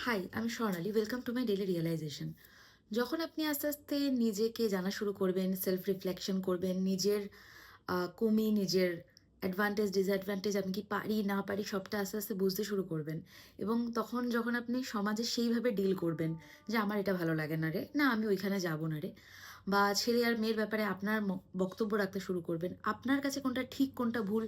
High, আমি Swarnali. Welcome to my daily realization. যখন আপনি আস্তে আস্তে নিজেকে জানা শুরু করবেন, সেলফ রিফ্লেকশন করবেন, নিজের কমি, নিজের অ্যাডভান্টেজ, ডিসঅ্যাডভান্টেজ, আমি কি পারি না পারি সবটা আস্তে আস্তে বুঝতে শুরু করবেন। এবং তখন যখন আপনি সমাজে সেইভাবে ডিল করবেন যে আমার এটা ভালো লাগে না রে, না আমি ওইখানে যাব না রে, বা ছেলে আর মেয়ের ব্যাপারে আপনার বক্তব্য রাখতে শুরু করবেন, আপনার কাছে কোনটা ঠিক কোনটা ভুল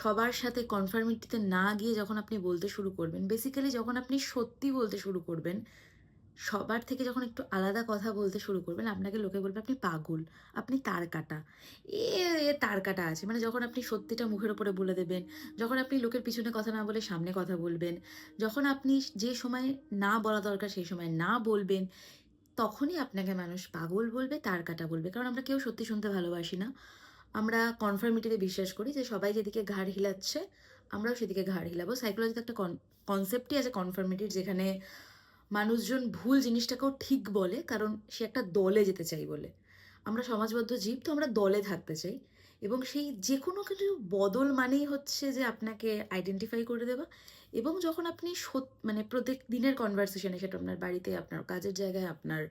সবার সাথে কনফার্মিটিতে না গিয়ে যখন আপনি বলতে শুরু করবেন, বেসিক্যালি যখন আপনি সত্যি বলতে শুরু করবেন, সবার থেকে যখন একটু আলাদা কথা বলতে শুরু করবেন, আপনাকে লোকে বলবে আপনি পাগল, আপনি তার কাটা, এ এ তার কাটা আছে। মানে যখন আপনি সত্যিটা মুখের উপরে বলে দেবেন, যখন আপনি লোকের পিছনে কথা না বলে সামনে কথা বলবেন, যখন আপনি যে সময় না বলা দরকার সেই সময় না বলবেন, তখনই আপনাকে মানুষ পাগল বলবে, তার কাটা বলবে। কারণ আমরা কেউ সত্যি শুনতে ভালোবাসি না। আমরা কনফার্মিটিতে বিশ্বাস করি যে সবাই যেদিকে ঘাড় হিলাচ্ছে, আমরাও সেদিকে ঘাড় হিলাবো। সাইকোলজিতে একটা কনসেপ্টই আছে কনফার্মিটির, যেখানে মানুষজন ভুল জিনিসটাকেও ঠিক বলে, কারণ সে একটা দলে যেতে চাই বলে। আমরা সমাজবদ্ধ জীব, তো আমরা দলে থাকতে চাই। এবং সেই যেকোনো কিছু বদল মানেই হচ্ছে যে আপনাকে আইডেন্টিফাই করে দেওয়া। এবং যখন আপনি মানে প্রত্যেক দিনের কনভারসেশনে, সেটা আপনার বাড়িতে, আপনার কাজের জায়গায়, আপনার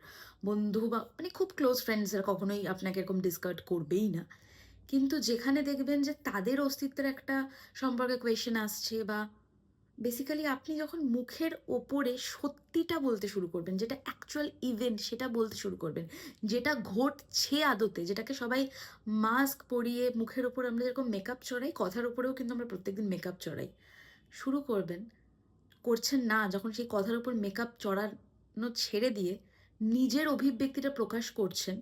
বন্ধু বা মানে খুব ক্লোজ ফ্রেন্ডসরা কখনোই আপনাকে এরকম ডিসকার্ড করবেই না। কিন্তু যেখানে দেখবেন যে তাদের অস্তিত্বের একটা সম্পর্কে কোয়েশ্চেন আসছে, বা বেসিক্যালি আপনি যখন মুখের ওপরে সত্যিটা বলতে শুরু করবেন, যেটা অ্যাকচুয়াল ইভেন্ট সেটা বলতে শুরু করবেন, যেটা ঘটছে আদতে, যেটাকে সবাই মাস্ক পরিয়ে মুখের ওপর আমরা যেরকম মেকআপ চড়াই, কথার ওপরেও কিন্তু আমরা প্রত্যেকদিন মেকআপ চড়াই, শুরু করবেন, করছেন না, যখন সেই কথার ওপর মেকআপ চড়ানো ছেড়ে দিয়ে নিজের অভিব্যক্তিটা প্রকাশ করছেন,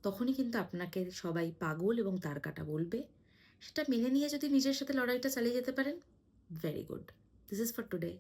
তখনই কিন্তু আপনাকে সবাই পাগল এবং তার কাটা বলবে। সেটা মেনে নিয়ে যদি নিজের সাথে লড়াইটা চালিয়ে যেতে পারেন, very good. This is for today.